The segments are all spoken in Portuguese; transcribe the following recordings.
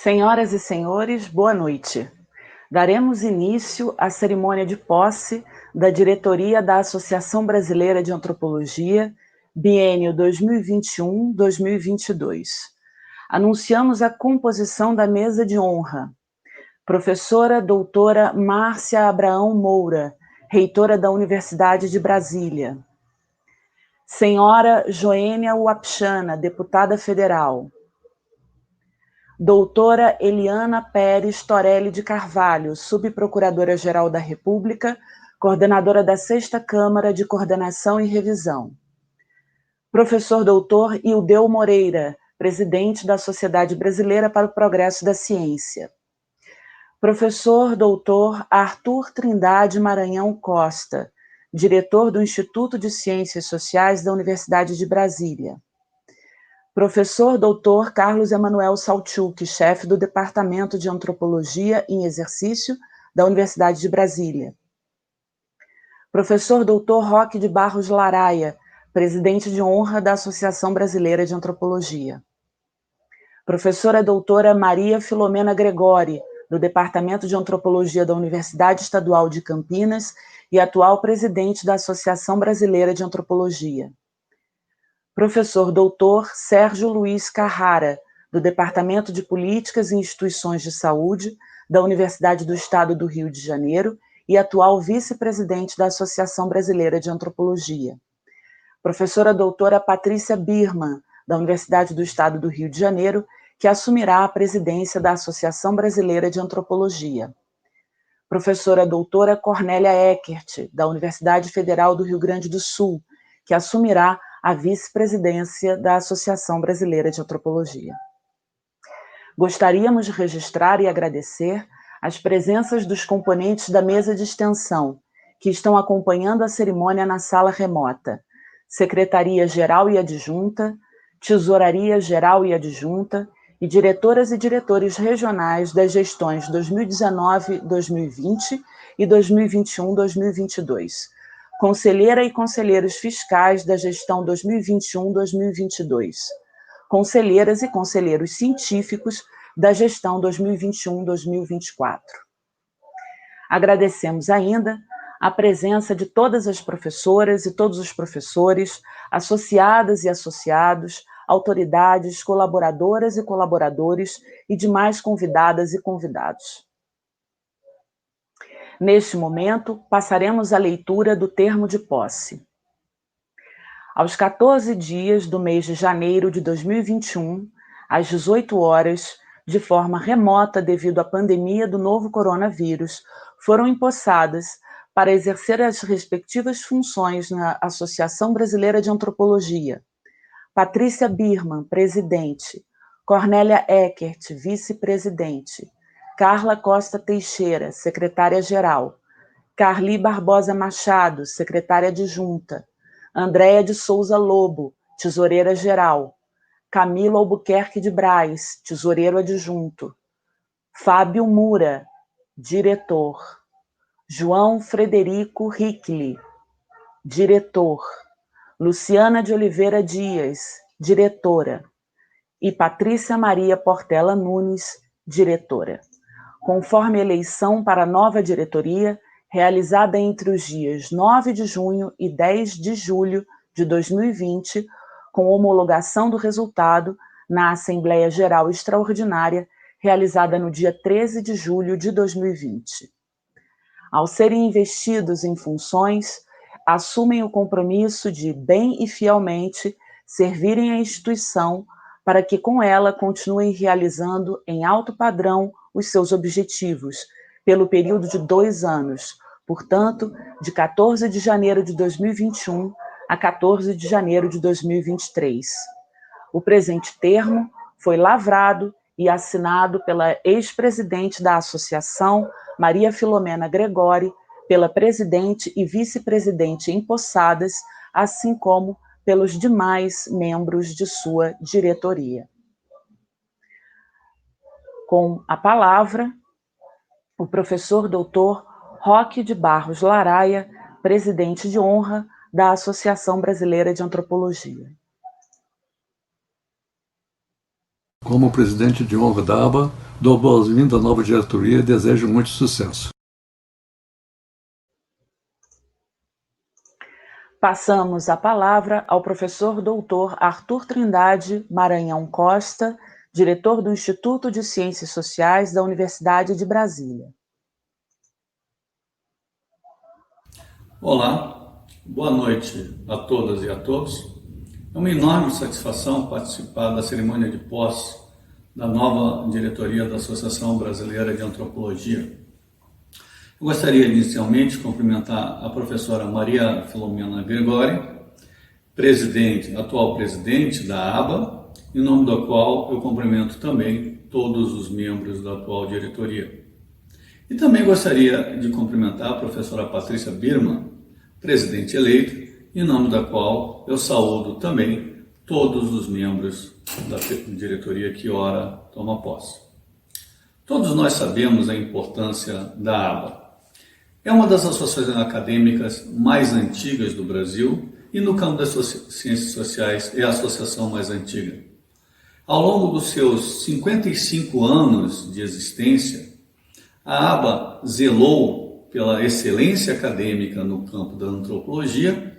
Senhoras e senhores, boa noite. Daremos início à cerimônia de posse da diretoria da Associação Brasileira de Antropologia, biênio 2021-2022. Anunciamos a composição da mesa de honra. Professora doutora Márcia Abraão Moura, reitora da Universidade de Brasília. Senhora Joênia Uapchana, deputada federal. Doutora Eliana Pérez Torelli de Carvalho, subprocuradora-geral da República, coordenadora da 6ª Câmara de Coordenação e Revisão. Professor doutor Ildeu Moreira, presidente da Sociedade Brasileira para o Progresso da Ciência. Professor doutor Arthur Trindade Maranhão Costa, diretor do Instituto de Ciências Sociais da Universidade de Brasília. Professor doutor Carlos Emanuel Salchuk, chefe do Departamento de Antropologia em Exercício da Universidade de Brasília. Professor doutor Roque de Barros Laraia, presidente de honra da Associação Brasileira de Antropologia. Professora doutora Maria Filomena Gregori, do Departamento de Antropologia da Universidade Estadual de Campinas e atual presidente da Associação Brasileira de Antropologia. Professor doutor Sérgio Luiz Carrara, do Departamento de Políticas e Instituições de Saúde da Universidade do Estado do Rio de Janeiro e atual vice-presidente da Associação Brasileira de Antropologia. Professora doutora Patrícia Birman, da Universidade do Estado do Rio de Janeiro, que assumirá a presidência da Associação Brasileira de Antropologia. Professora doutora Cornélia Eckert, da Universidade Federal do Rio Grande do Sul, que assumirá a vice-presidência da Associação Brasileira de Antropologia. Gostaríamos de registrar e agradecer as presenças dos componentes da mesa de extensão, que estão acompanhando a cerimônia na sala remota: Secretaria-Geral e Adjunta, Tesouraria-Geral e Adjunta, e diretoras e diretores regionais das gestões 2019-2020 e 2021-2022, conselheira e conselheiros fiscais da gestão 2021-2022, conselheiras e conselheiros científicos da gestão 2021-2024. Agradecemos ainda a presença de todas as professoras e todos os professores, associadas e associados, autoridades, colaboradoras e colaboradores e demais convidadas e convidados. Neste momento, passaremos à leitura do termo de posse. Aos 14 dias do mês de janeiro de 2021, às 18 horas, de forma remota devido à pandemia do novo coronavírus, foram empossadas, para exercer as respectivas funções na Associação Brasileira de Antropologia, Patrícia Birman, presidente, Cornélia Eckert, vice-presidente, Carla Costa Teixeira, secretária-geral, Carli Barbosa Machado, secretária adjunta, Andréia de Souza Lobo, tesoureira-geral, Camila Albuquerque de Braz, tesoureiro adjunto, Fábio Mura, diretor, João Frederico Ricli, diretor, Luciana de Oliveira Dias, diretora, e Patrícia Maria Portela Nunes, diretora, conforme eleição para a nova diretoria, realizada entre os dias 9 de junho e 10 de julho de 2020, com homologação do resultado na Assembleia Geral Extraordinária, realizada no dia 13 de julho de 2020. Ao serem investidos em funções, assumem o compromisso de, bem e fielmente, servirem a instituição para que com ela continuem realizando em alto padrão os seus objetivos, pelo período de 2 anos, portanto, de 14 de janeiro de 2021 a 14 de janeiro de 2023. O presente termo foi lavrado e assinado pela ex-presidente da Associação, Maria Filomena Gregori, pela presidente e vice-presidente empossadas, assim como pelos demais membros de sua diretoria. Com a palavra, o professor doutor Roque de Barros Laraia, presidente de honra da Associação Brasileira de Antropologia. Como presidente de honra da ABA, dou boas-vindas à nova diretoria e desejo muito sucesso. Passamos a palavra ao professor doutor Arthur Trindade Maranhão Costa, diretor do Instituto de Ciências Sociais da Universidade de Brasília. Olá, boa noite a todas e a todos. É uma enorme satisfação participar da cerimônia de posse da nova diretoria da Associação Brasileira de Antropologia. Eu gostaria inicialmente de cumprimentar a professora Maria Filomena Gregori, atual presidente da ABA, em nome da qual eu cumprimento também todos os membros da atual diretoria. E também gostaria de cumprimentar a professora Patrícia Birman, presidente eleita, em nome da qual eu saúdo também todos os membros da diretoria que ora toma posse. Todos nós sabemos a importância da ABA. É uma das associações acadêmicas mais antigas do Brasil e no campo das ciências sociais é a associação mais antiga. Ao longo dos seus 55 anos de existência, a ABA zelou pela excelência acadêmica no campo da antropologia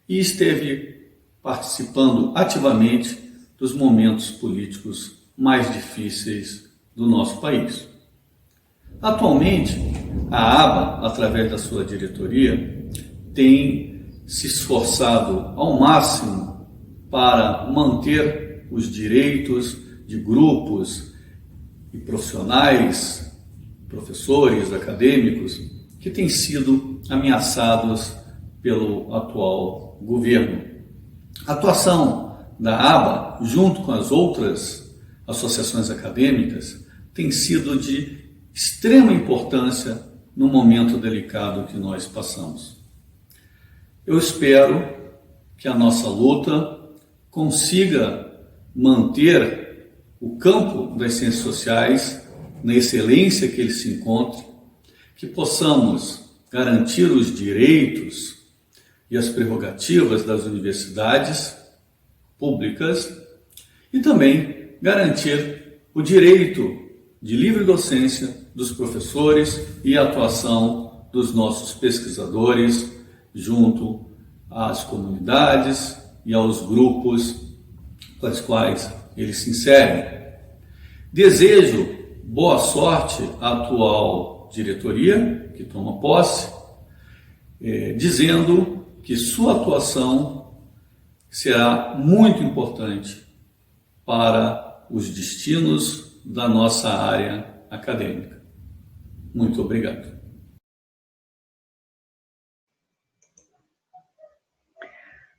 e esteve participando ativamente dos momentos políticos mais difíceis do nosso país. Atualmente, a ABA, através da sua diretoria, tem se esforçado ao máximo para manter os direitos de grupos e profissionais, professores, acadêmicos, que têm sido ameaçados pelo atual governo. A atuação da ABA, junto com as outras associações acadêmicas, tem sido de extrema importância no momento delicado que nós passamos. Eu espero que a nossa luta consiga manter o campo das ciências sociais na excelência que ele se encontra, que possamos garantir os direitos e as prerrogativas das universidades públicas e também garantir o direito de livre docência dos professores e a atuação dos nossos pesquisadores junto às comunidades e aos grupos com os quais eles se inserem. Desejo boa sorte à atual diretoria que toma posse, dizendo que sua atuação será muito importante para os destinos da nossa área acadêmica. Muito obrigado.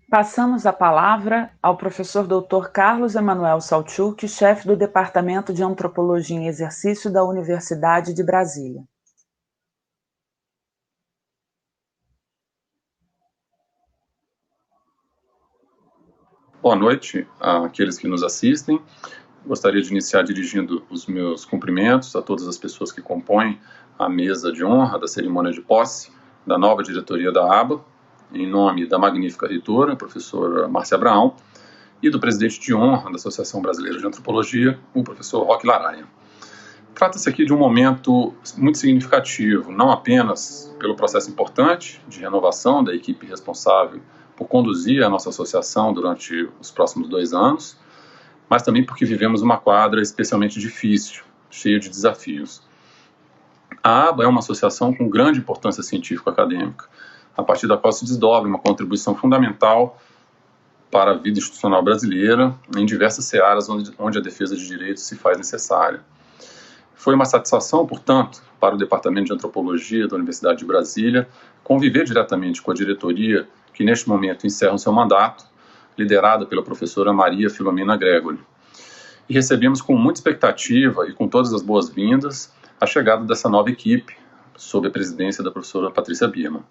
Passamos a palavra ao professor Dr. Carlos Emanuel Salchuk, chefe do Departamento de Antropologia em Exercício da Universidade de Brasília. Boa noite àqueles que nos assistem. Gostaria de iniciar dirigindo os meus cumprimentos a todas as pessoas que compõem a mesa de honra da cerimônia de posse da nova diretoria da ABA, em nome da magnífica reitora, a professora Márcia Abraão, e do presidente de honra da Associação Brasileira de Antropologia, o professor Roque Laraia. Trata-se aqui de um momento muito significativo, não apenas pelo processo importante de renovação da equipe responsável por conduzir a nossa associação durante os próximos 2 anos, mas também porque vivemos uma quadra especialmente difícil, cheia de desafios. A ABA é uma associação com grande importância científico-acadêmica, a partir da qual se desdobra uma contribuição fundamental para a vida institucional brasileira em diversas searas onde a defesa de direitos se faz necessária. Foi uma satisfação, portanto, para o Departamento de Antropologia da Universidade de Brasília conviver diretamente com a diretoria que neste momento encerra o seu mandato, liderada pela professora Maria Filomena Gregori. E recebemos com muita expectativa e com todas as boas-vindas a chegada dessa nova equipe, sob a presidência da professora Patrícia Birman.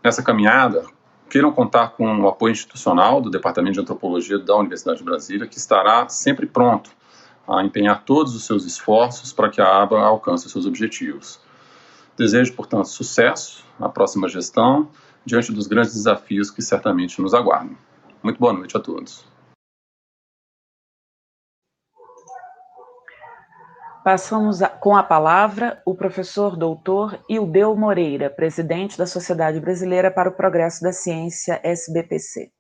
Nessa caminhada, queiram contar com o apoio institucional do Departamento de Antropologia da Universidade de Brasília, que estará sempre pronto a empenhar todos os seus esforços para que a ABA alcance os seus objetivos. Desejo, portanto, sucesso na próxima gestão, diante dos grandes desafios que certamente nos aguardam. Muito boa noite a todos. Passamos com a palavra o professor doutor Ildeu Moreira, presidente da Sociedade Brasileira para o Progresso da Ciência, SBPC.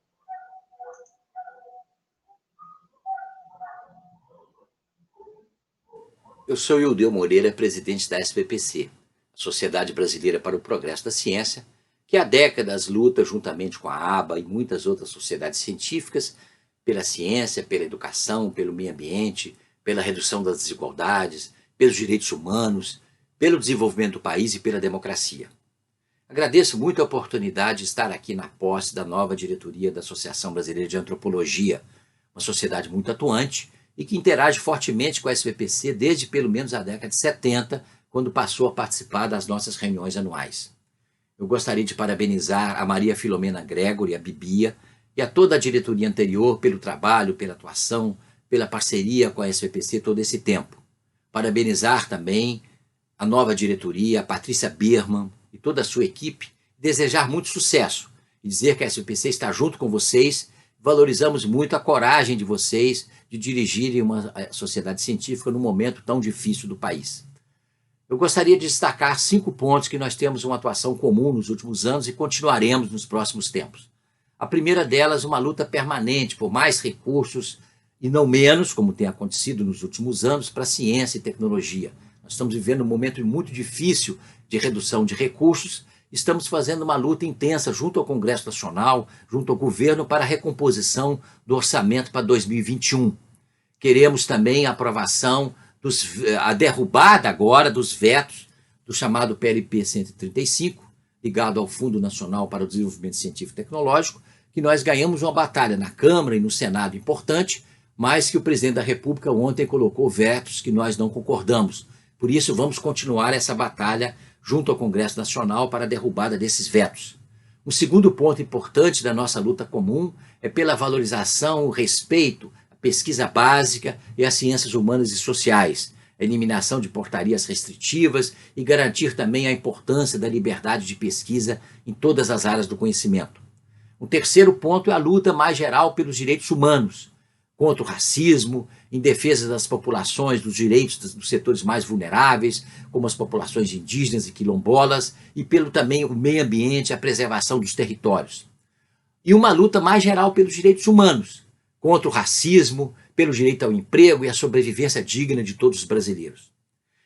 Eu sou Ildeu Moreira, presidente da SBPC, Sociedade Brasileira para o Progresso da Ciência, que há décadas luta juntamente com a ABA e muitas outras sociedades científicas pela ciência, pela educação, pelo meio ambiente, pela redução das desigualdades, pelos direitos humanos, pelo desenvolvimento do país e pela democracia. Agradeço muito a oportunidade de estar aqui na posse da nova diretoria da Associação Brasileira de Antropologia, uma sociedade muito atuante e que interage fortemente com a SBPC desde pelo menos a década de 70, quando passou a participar das nossas reuniões anuais. Eu gostaria de parabenizar a Maria Filomena Gregory, a Bibia, e a toda a diretoria anterior pelo trabalho, pela atuação, pela parceria com a SBPC todo esse tempo. Parabenizar também a nova diretoria, a Patrícia Birman e toda a sua equipe, desejar muito sucesso e dizer que a SBPC está junto com vocês. Valorizamos muito a coragem de vocês de dirigirem uma sociedade científica num momento tão difícil do país. Eu gostaria de destacar 5 pontos que nós temos uma atuação comum nos últimos anos e continuaremos nos próximos tempos. A primeira delas, uma luta permanente por mais recursos e não menos, como tem acontecido nos últimos anos, para ciência e tecnologia. Nós estamos vivendo um momento muito difícil de redução de recursos. Estamos fazendo uma luta intensa junto ao Congresso Nacional, junto ao governo, para a recomposição do orçamento para 2021. Queremos também a aprovação, a derrubada agora dos vetos do chamado PLP 135, ligado ao Fundo Nacional para o Desenvolvimento Científico e Tecnológico, que nós ganhamos uma batalha na Câmara e no Senado importante, mas que o presidente da República ontem colocou vetos que nós não concordamos. Por isso, vamos continuar essa batalha junto ao Congresso Nacional para a derrubada desses vetos. O segundo ponto importante da nossa luta comum é pela valorização, o respeito, a pesquisa básica e as ciências humanas e sociais, a eliminação de portarias restritivas e garantir também a importância da liberdade de pesquisa em todas as áreas do conhecimento. O terceiro ponto é a luta mais geral pelos direitos humanos, contra o racismo, em defesa das populações, dos direitos dos setores mais vulneráveis, como as populações indígenas e quilombolas, e pelo também o meio ambiente, a preservação dos territórios. E uma luta mais geral pelos direitos humanos, contra o racismo, pelo direito ao emprego e à sobrevivência digna de todos os brasileiros.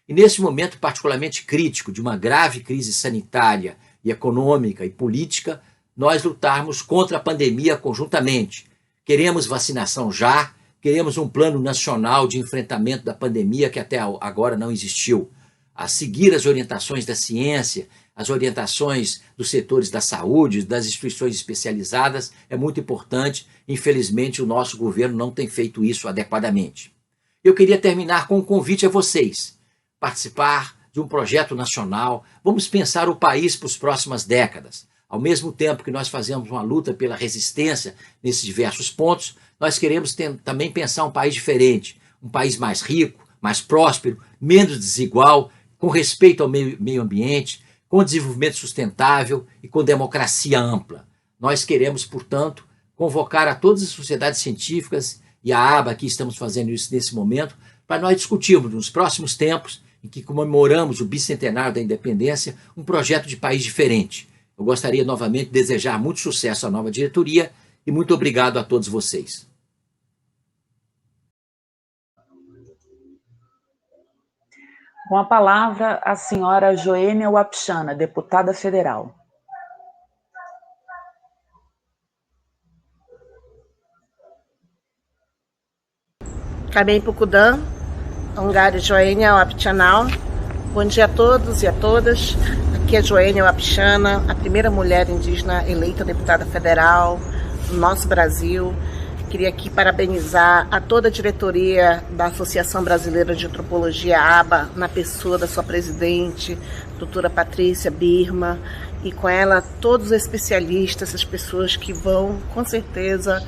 E nesse momento particularmente crítico de uma grave crise sanitária e econômica e política, nós lutarmos contra a pandemia conjuntamente. Queremos vacinação já, queremos um plano nacional de enfrentamento da pandemia que até agora não existiu. A seguir as orientações da ciência, as orientações dos setores da saúde, das instituições especializadas, é muito importante. Infelizmente, o nosso governo não tem feito isso adequadamente. Eu queria terminar com um convite a vocês, participar de um projeto nacional. Vamos pensar o país para as próximas décadas. Ao mesmo tempo que nós fazemos uma luta pela resistência nesses diversos pontos, nós queremos também pensar um país diferente, um país mais rico, mais próspero, menos desigual, com respeito ao meio ambiente, com desenvolvimento sustentável e com democracia ampla. Nós queremos, portanto, convocar a todas as sociedades científicas e a ABA, aqui estamos fazendo isso nesse momento, para nós discutirmos nos próximos tempos, em que comemoramos o bicentenário da independência, um projeto de país diferente. Eu gostaria novamente de desejar muito sucesso à nova diretoria e muito obrigado a todos vocês. Com a palavra, a senhora Joênia Wapichana, deputada federal. Kabem Pukudan, Ongari Joênia Wapichana. Bom dia a todos e a todas. Aqui é Joênia Wapichana, a primeira mulher indígena eleita deputada federal no nosso Brasil. Queria aqui parabenizar a toda a diretoria da Associação Brasileira de Antropologia, ABA, na pessoa da sua presidente, doutora Patrícia Birman, e com ela todos os especialistas, as pessoas que vão, com certeza,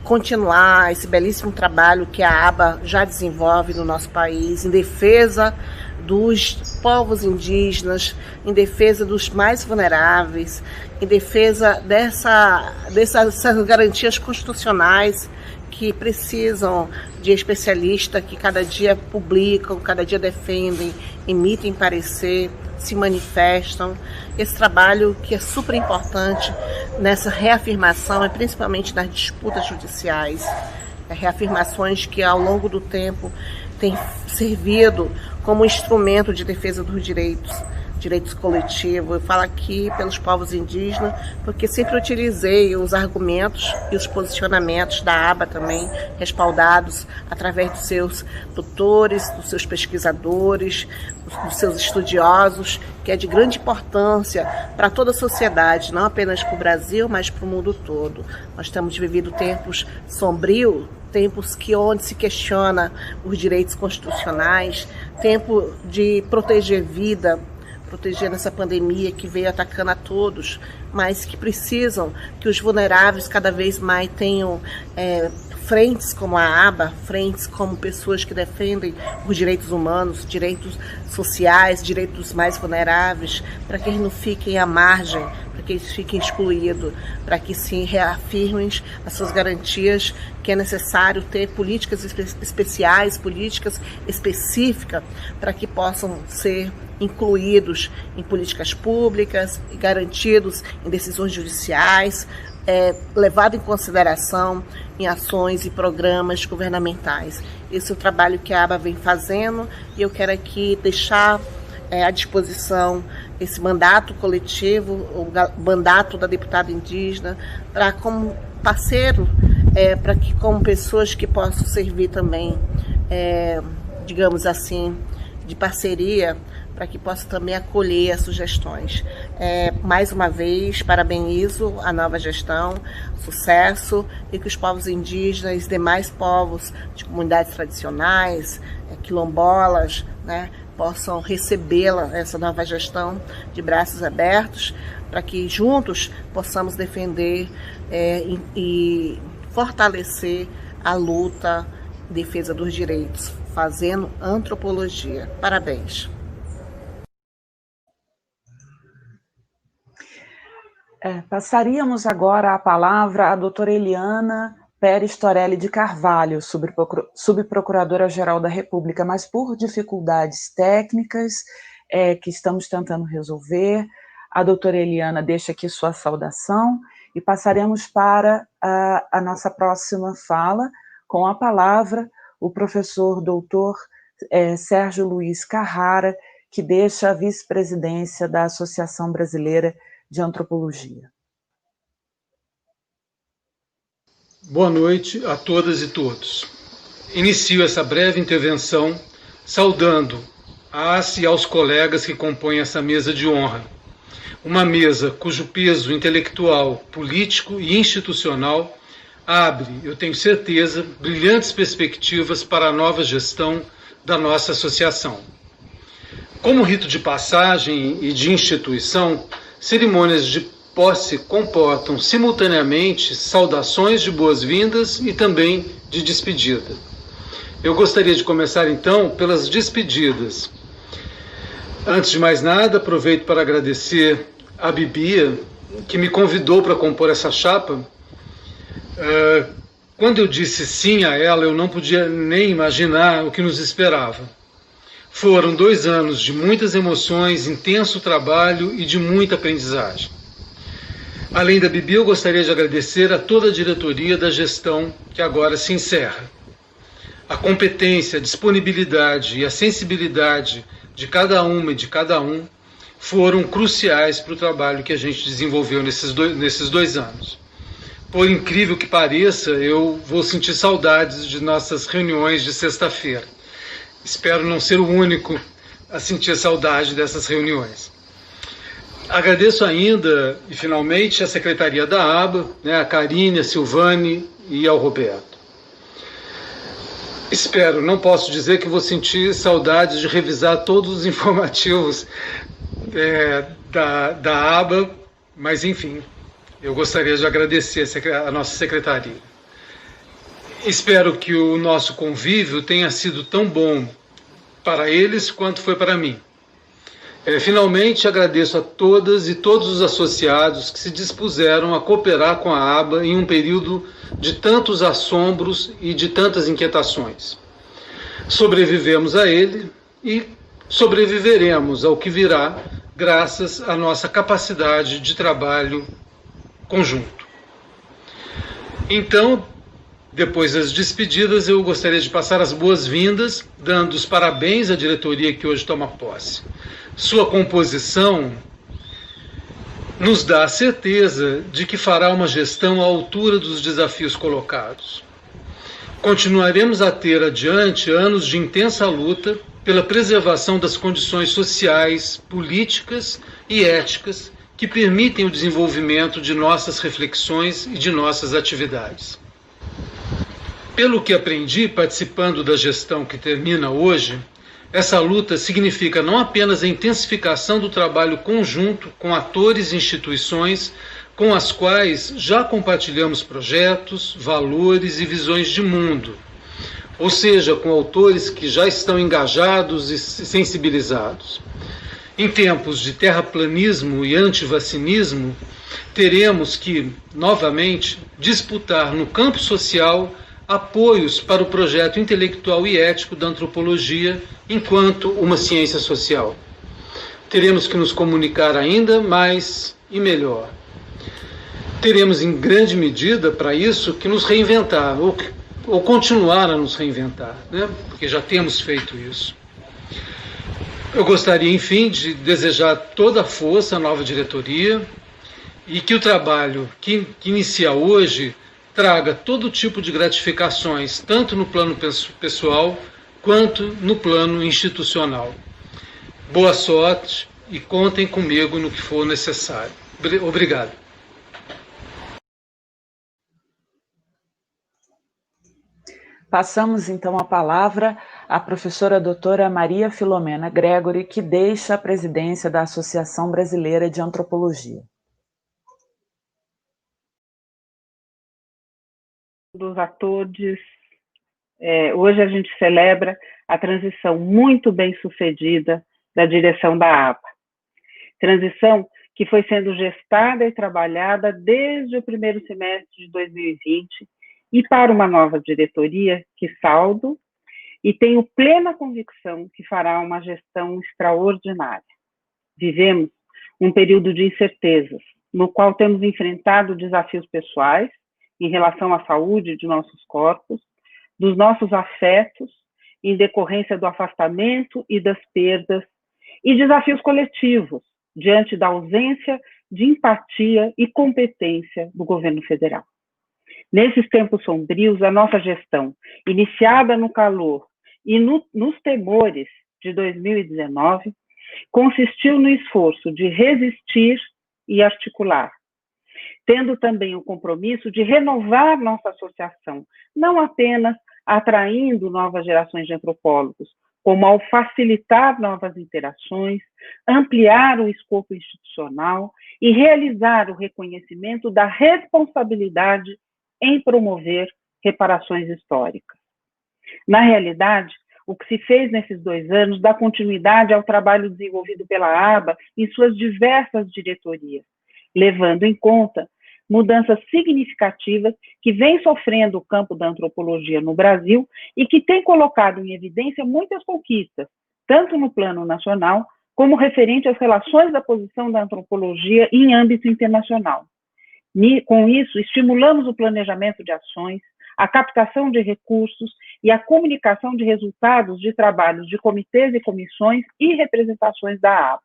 continuar esse belíssimo trabalho que a ABA já desenvolve no nosso país, em defesa dos povos indígenas, em defesa dos mais vulneráveis, em defesa dessas garantias constitucionais que precisam de especialistas que cada dia publicam, cada dia defendem, emitem parecer, se manifestam. Esse trabalho que é super importante nessa reafirmação, e principalmente nas disputas judiciais, reafirmações que ao longo do tempo têm servido como instrumento de defesa dos direitos coletivos. Eu falo aqui pelos povos indígenas, porque sempre utilizei os argumentos e os posicionamentos da ABA também, respaldados através dos seus doutores, dos seus pesquisadores, dos seus estudiosos, que é de grande importância para toda a sociedade, não apenas para o Brasil, mas para o mundo todo. Nós temos vivido tempos sombrios, tempos onde se questiona os direitos constitucionais, tempo de proteger vida, proteger nessa pandemia que veio atacando a todos, mas que precisam que os vulneráveis cada vez mais tenham frentes como a ABA, frentes como pessoas que defendem os direitos humanos, direitos sociais, direitos dos mais vulneráveis, para que eles não fiquem à margem, para que eles fiquem excluídos, para que se reafirmem as suas garantias, que é necessário ter políticas especiais, políticas específicas, para que possam ser incluídos em políticas públicas e garantidos em decisões judiciais, levado em consideração em ações e programas governamentais. Esse é o trabalho que a ABA vem fazendo e eu quero aqui deixar à disposição esse mandato coletivo, o mandato da deputada indígena, para como parceiro, para que como pessoas que possam servir também, digamos assim, de parceria, para que possa também acolher as sugestões. Mais uma vez, parabenizo a nova gestão, sucesso, e que os povos indígenas e demais povos de comunidades tradicionais, quilombolas, né, possam recebê-la, essa nova gestão, de braços abertos, para que juntos possamos defender e fortalecer a luta em defesa dos direitos, fazendo antropologia. Parabéns. Passaríamos agora a palavra à doutora Eliana Pérez Torelli de Carvalho, subprocuradora-geral da República, mas por dificuldades técnicas que estamos tentando resolver, a doutora Eliana deixa aqui sua saudação e passaremos para a nossa próxima fala, com a palavra o professor doutor Sérgio Luiz Carrara, que deixa a vice-presidência da Associação Brasileira de Antropologia. Boa noite a todas e todos. Inicio essa breve intervenção saudando às e aos colegas que compõem essa mesa de honra. Uma mesa cujo peso intelectual, político e institucional abre, eu tenho certeza, brilhantes perspectivas para a nova gestão da nossa associação. Como rito de passagem e de instituição, cerimônias de posse comportam simultaneamente saudações de boas-vindas e também de despedida. Eu gostaria de começar então pelas despedidas. Antes de mais nada, aproveito para agradecer a Bibia, que me convidou para compor essa chapa. Quando eu disse sim a ela, eu não podia nem imaginar o que nos esperava. Foram 2 anos de muitas emoções, intenso trabalho e de muita aprendizagem. Além da Bibi, eu gostaria de agradecer a toda a diretoria da gestão que agora se encerra. A competência, a disponibilidade e a sensibilidade de cada uma e de cada um foram cruciais para o trabalho que a gente desenvolveu nesses 2 anos. Por incrível que pareça, eu vou sentir saudades de nossas reuniões de sexta-feira. Espero não ser o único a sentir saudade dessas reuniões. Agradeço ainda, e finalmente, a Secretaria da ABA, a Karine, a Silvane e ao Roberto. Espero, não posso dizer que vou sentir saudades de revisar todos os informativos da ABA, mas enfim, eu gostaria de agradecer a nossa secretaria. Espero que o nosso convívio tenha sido tão bom para eles quanto foi para mim. Finalmente, agradeço a todas e todos os associados que se dispuseram a cooperar com a aba em um período de tantos assombros e de tantas inquietações. Sobrevivemos a ele e sobreviveremos ao que virá, graças à nossa capacidade de trabalho conjunto. Então, depois das despedidas, eu gostaria de passar as boas-vindas, dando os parabéns à diretoria que hoje toma posse. Sua composição nos dá a certeza de que fará uma gestão à altura dos desafios colocados. Continuaremos a ter adiante anos de intensa luta pela preservação das condições sociais, políticas e éticas que permitem o desenvolvimento de nossas reflexões e de nossas atividades. Pelo que aprendi participando da gestão que termina hoje, essa luta significa não apenas a intensificação do trabalho conjunto com atores e instituições com as quais já compartilhamos projetos, valores e visões de mundo, ou seja, com autores que já estão engajados e sensibilizados. Em tempos de terraplanismo e antivacinismo, teremos que, novamente, disputar no campo social apoios para o projeto intelectual e ético da antropologia enquanto uma ciência social. Teremos que nos comunicar ainda mais e melhor. Teremos, em grande medida, para isso, que nos reinventar, ou continuar a nos reinventar, né? Porque já temos feito isso. Eu gostaria, enfim, de desejar toda a força à nova diretoria e que o trabalho que inicia hoje traga todo tipo de gratificações, tanto no plano pessoal quanto no plano institucional. Boa sorte e contem comigo no que for necessário. Obrigado. Passamos, então, a palavra à professora doutora Maria Filomena Gregory, que deixa a presidência da Associação Brasileira de Antropologia. A todos. Hoje a gente celebra a transição muito bem sucedida da direção da ABA. Transição que foi sendo gestada e trabalhada desde o primeiro semestre de 2020 e para uma nova diretoria que saldo e tenho plena convicção que fará uma gestão extraordinária. Vivemos um período de incertezas, no qual temos enfrentado desafios pessoais em relação à saúde de nossos corpos, dos nossos afetos, em decorrência do afastamento e das perdas, e desafios coletivos, diante da ausência de empatia e competência do governo federal. Nesses tempos sombrios, a nossa gestão, iniciada no calor e nos temores de 2019, consistiu no esforço de resistir e articular, tendo também o compromisso de renovar nossa associação, não apenas atraindo novas gerações de antropólogos, como ao facilitar novas interações, ampliar o escopo institucional e realizar o reconhecimento da responsabilidade em promover reparações históricas. Na realidade, o que se fez nesses 2 anos dá continuidade ao trabalho desenvolvido pela ABA em suas diversas diretorias, levando em conta mudanças significativas que vem sofrendo o campo da antropologia no Brasil e que tem colocado em evidência muitas conquistas, tanto no plano nacional, como referente às relações da posição da antropologia em âmbito internacional. Com isso, estimulamos o planejamento de ações, a captação de recursos e a comunicação de resultados de trabalhos de comitês e comissões e representações da ABA.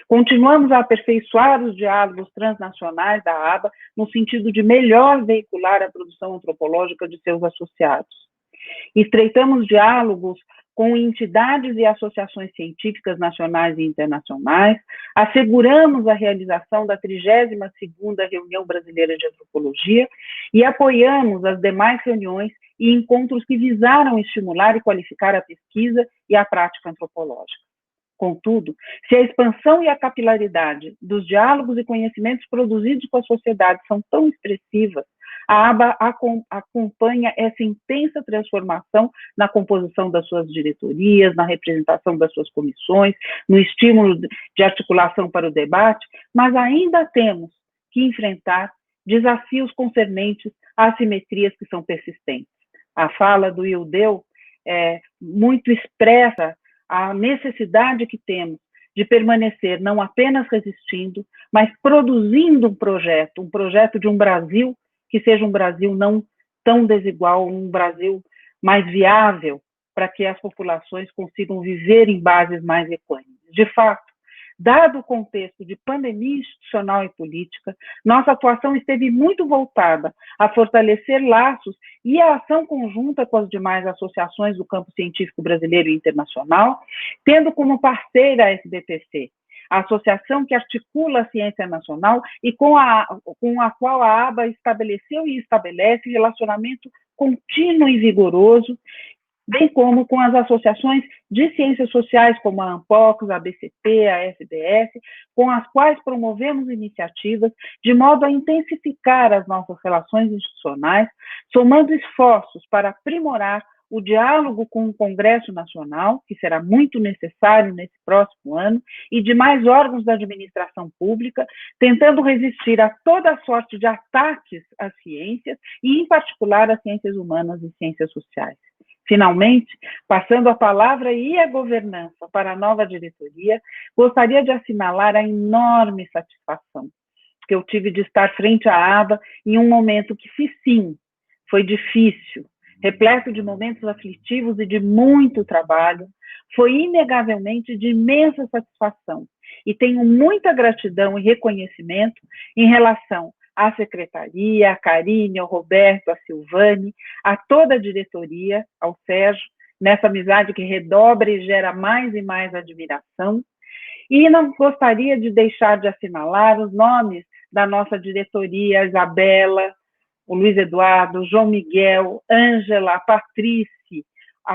Continuamos a aperfeiçoar os diálogos transnacionais da ABA no sentido de melhor veicular a produção antropológica de seus associados. Estreitamos diálogos com entidades e associações científicas nacionais e internacionais, asseguramos a realização da 32ª Reunião Brasileira de Antropologia e apoiamos as demais reuniões e encontros que visaram estimular e qualificar a pesquisa e a prática antropológica. Contudo, se a expansão e a capilaridade dos diálogos e conhecimentos produzidos com a sociedade são tão expressivas, a aba acompanha essa intensa transformação na composição das suas diretorias, na representação das suas comissões, no estímulo de articulação para o debate, mas ainda temos que enfrentar desafios concernentes a assimetrias que são persistentes. A fala do Ildeu muito expressa a necessidade que temos de permanecer não apenas resistindo, mas produzindo um projeto de um Brasil que seja um Brasil não tão desigual, um Brasil mais viável, para que as populações consigam viver em bases mais equânimes. De fato, dado o contexto de pandemia institucional e política, nossa atuação esteve muito voltada a fortalecer laços e a ação conjunta com as demais associações do campo científico brasileiro e internacional, tendo como parceira a SBPC, a associação que articula a ciência nacional e com a qual a aba estabeleceu e estabelece relacionamento contínuo e vigoroso, bem como com as associações de ciências sociais, como a ANPOX, a ABCP, a SBS, com as quais promovemos iniciativas de modo a intensificar as nossas relações institucionais, somando esforços para aprimorar o diálogo com o Congresso Nacional, que será muito necessário nesse próximo ano, e demais órgãos da administração pública, tentando resistir a toda sorte de ataques às ciências, e em particular às ciências humanas e ciências sociais. Finalmente, passando a palavra e a governança para a nova diretoria, gostaria de assinalar a enorme satisfação que eu tive de estar frente à aba em um momento que, sim, foi difícil, repleto de momentos aflitivos e de muito trabalho, foi inegavelmente de imensa satisfação e tenho muita gratidão e reconhecimento em relação à secretaria, a Karine, ao Roberto, a Silvane, a toda a diretoria, ao Sérgio, nessa amizade que redobra e gera mais e mais admiração. E não gostaria de deixar de assinalar os nomes da nossa diretoria, a Isabela, o Luiz Eduardo, o João Miguel, Ângela, a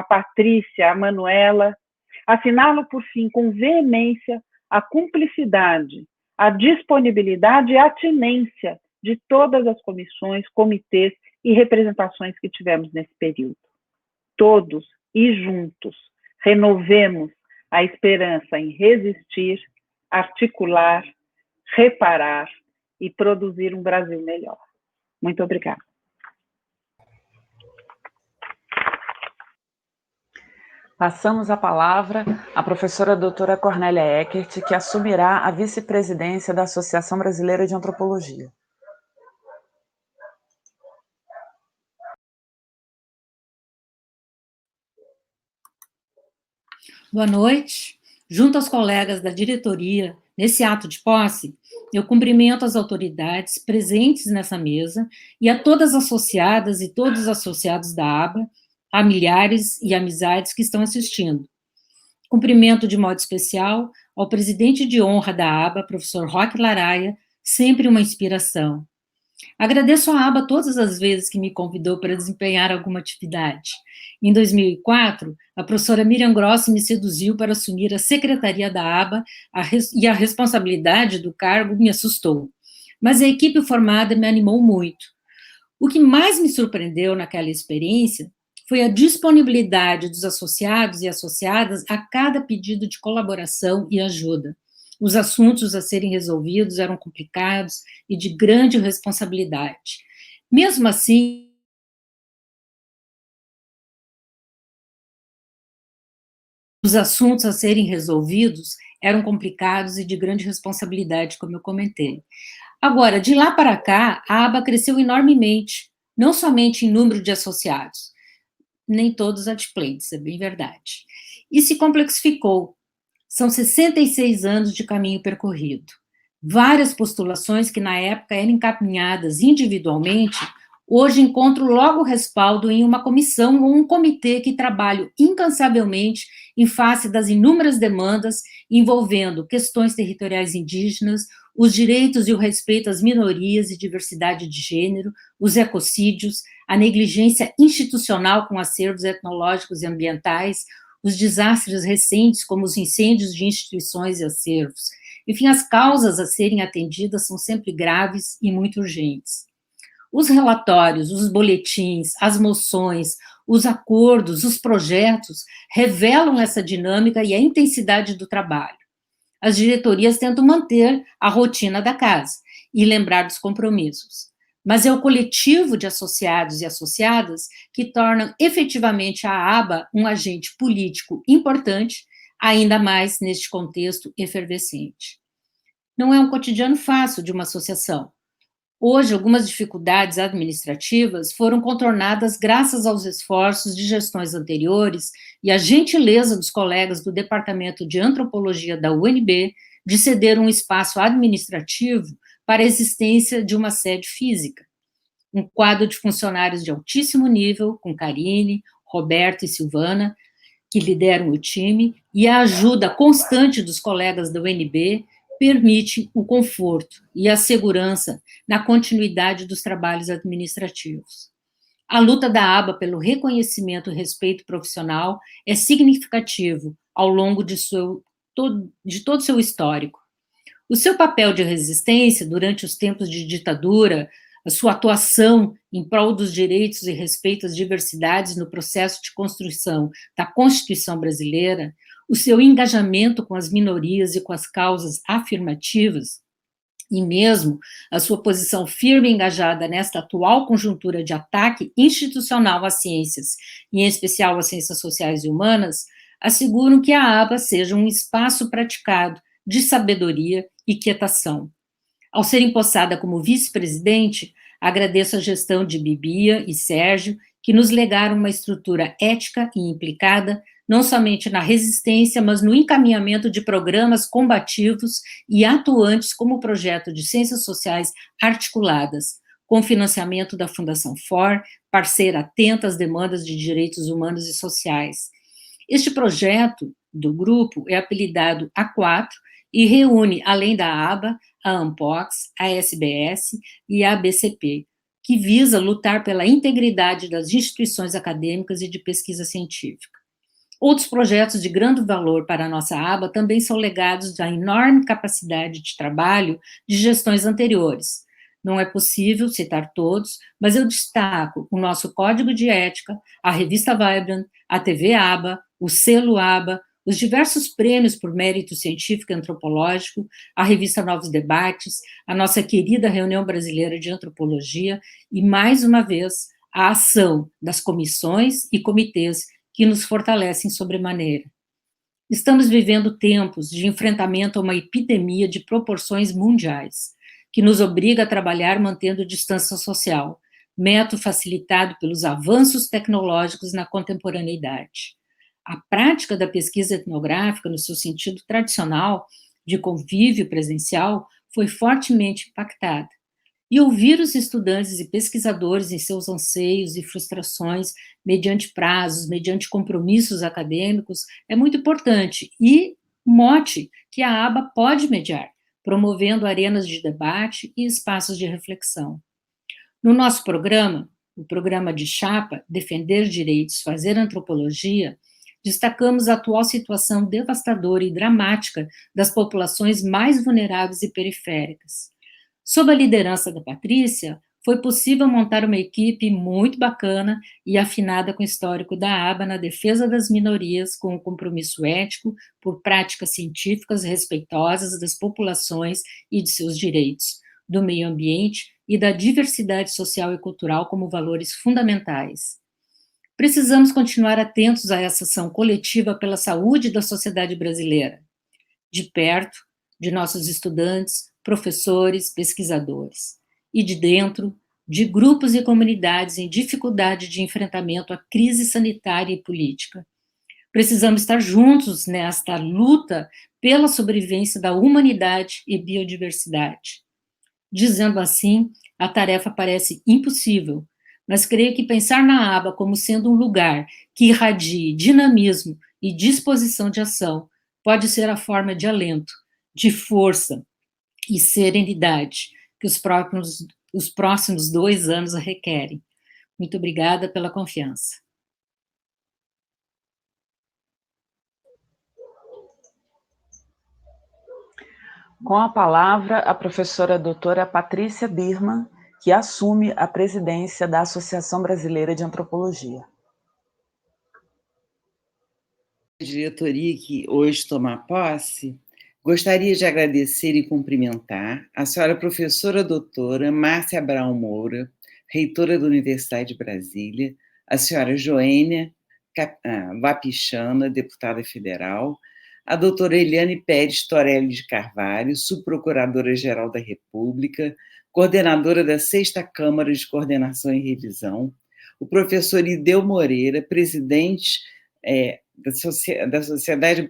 Patrícia, a Manuela. Assinalo, por fim, com veemência, a cumplicidade, a disponibilidade e a atinência de todas as comissões, comitês e representações que tivemos nesse período. Todos e juntos renovemos a esperança em resistir, articular, reparar e produzir um Brasil melhor. Muito obrigada. Passamos a palavra à professora doutora Cornélia Eckert, que assumirá a vice-presidência da Associação Brasileira de Antropologia. Boa noite. Junto aos colegas da diretoria, nesse ato de posse, eu cumprimento as autoridades presentes nessa mesa e a todas as associadas e todos os associados da aba, familiares e amizades que estão assistindo. Cumprimento de modo especial ao presidente de honra da aba, professor Roque Laraia, sempre uma inspiração. Agradeço à aba todas as vezes que me convidou para desempenhar alguma atividade. Em 2004, a professora Miriam Grossi me seduziu para assumir a secretaria da aba e a responsabilidade do cargo me assustou. Mas a equipe formada me animou muito. O que mais me surpreendeu naquela experiência foi a disponibilidade dos associados e associadas a cada pedido de colaboração e ajuda. Os assuntos a serem resolvidos eram complicados e de grande responsabilidade. Mesmo assim, os assuntos a serem resolvidos eram complicados e de grande responsabilidade, como eu comentei. Agora, de lá para cá, a aba cresceu enormemente, não somente em número de associados, nem todos adimplentes, é bem verdade, e se complexificou. São 66 anos de caminho percorrido. Várias postulações que na época eram encaminhadas individualmente, hoje encontro logo respaldo em uma comissão ou um comitê que trabalham incansavelmente em face das inúmeras demandas envolvendo questões territoriais indígenas, os direitos e o respeito às minorias e diversidade de gênero, os ecocídios, a negligência institucional com acervos etnológicos e ambientais, os desastres recentes, como os incêndios de instituições e acervos. Enfim, as causas a serem atendidas são sempre graves e muito urgentes. Os relatórios, os boletins, as moções, os acordos, os projetos revelam essa dinâmica e a intensidade do trabalho. As diretorias tentam manter a rotina da casa e lembrar dos compromissos. Mas é o coletivo de associados e associadas que tornam efetivamente a aba um agente político importante, ainda mais neste contexto efervescente. Não é um cotidiano fácil de uma associação. Hoje, algumas dificuldades administrativas foram contornadas graças aos esforços de gestões anteriores e à gentileza dos colegas do Departamento de Antropologia da UNB de ceder um espaço administrativo para a existência de uma sede física. Um quadro de funcionários de altíssimo nível, com Karine, Roberto e Silvana, que lideram o time, e a ajuda constante dos colegas da UNB permite o conforto e a segurança na continuidade dos trabalhos administrativos. A luta da aba pelo reconhecimento e respeito profissional é significativo ao longo de todo o seu histórico. O seu papel de resistência durante os tempos de ditadura, a sua atuação em prol dos direitos e respeito às diversidades no processo de construção da Constituição brasileira, o seu engajamento com as minorias e com as causas afirmativas, e mesmo a sua posição firme e engajada nesta atual conjuntura de ataque institucional às ciências, e em especial às ciências sociais e humanas, asseguram que a aba seja um espaço praticado de sabedoria e quietação. Ao ser empossada como vice-presidente, agradeço a gestão de Bibia e Sérgio, que nos legaram uma estrutura ética e implicada, não somente na resistência, mas no encaminhamento de programas combativos e atuantes como o projeto de Ciências Sociais Articuladas, com financiamento da Fundação FOR, parceira atenta às demandas de direitos humanos e sociais. Este projeto do grupo é apelidado A4 e reúne, além da ABA, a ANPOX, a SBS e a ABCP, que visa lutar pela integridade das instituições acadêmicas e de pesquisa científica. Outros projetos de grande valor para a nossa aba também são legados da enorme capacidade de trabalho de gestões anteriores. Não é possível citar todos, mas eu destaco o nosso Código de Ética, a Revista Vibrant, a TV Aba, o Selo Aba, os diversos prêmios por mérito científico e antropológico, a revista Novos Debates, a nossa querida Reunião Brasileira de Antropologia e, mais uma vez, a ação das comissões e comitês que nos fortalecem sobremaneira. Estamos vivendo tempos de enfrentamento a uma epidemia de proporções mundiais, que nos obriga a trabalhar mantendo distância social, método facilitado pelos avanços tecnológicos na contemporaneidade. A prática da pesquisa etnográfica, no seu sentido tradicional, de convívio presencial, foi fortemente impactada. E ouvir os estudantes e pesquisadores em seus anseios e frustrações, mediante prazos, mediante compromissos acadêmicos, é muito importante. E mote que a aba pode mediar, promovendo arenas de debate e espaços de reflexão. No nosso programa, o programa de chapa, Defender Direitos, Fazer Antropologia, destacamos a atual situação devastadora e dramática das populações mais vulneráveis e periféricas. Sob a liderança da Patrícia, foi possível montar uma equipe muito bacana e afinada com o histórico da aba na defesa das minorias, com um compromisso ético por práticas científicas respeitosas das populações e de seus direitos, do meio ambiente e da diversidade social e cultural como valores fundamentais. Precisamos continuar atentos a essa ação coletiva pela saúde da sociedade brasileira, de perto, de nossos estudantes, professores, pesquisadores, e de dentro, de grupos e comunidades em dificuldade de enfrentamento à crise sanitária e política. Precisamos estar juntos nesta luta pela sobrevivência da humanidade e biodiversidade. Dizendo assim, a tarefa parece impossível, mas creio que pensar na aba como sendo um lugar que irradie dinamismo e disposição de ação pode ser a forma de alento, de força e serenidade que os próximos 2 anos requerem. Muito obrigada pela confiança. Com a palavra, a professora doutora Patrícia Birman, que assume a presidência da Associação Brasileira de Antropologia. A diretoria que hoje toma posse, gostaria de agradecer e cumprimentar a senhora professora doutora Márcia Abraão Moura, reitora da Universidade de Brasília, a senhora Joênia Wapichana, deputada federal, a doutora Eliane Pérez Torelli de Carvalho, subprocuradora-geral da República, coordenadora da 6ª Câmara de Coordenação e Revisão, o professor Ideu Moreira, presidente da Sociedade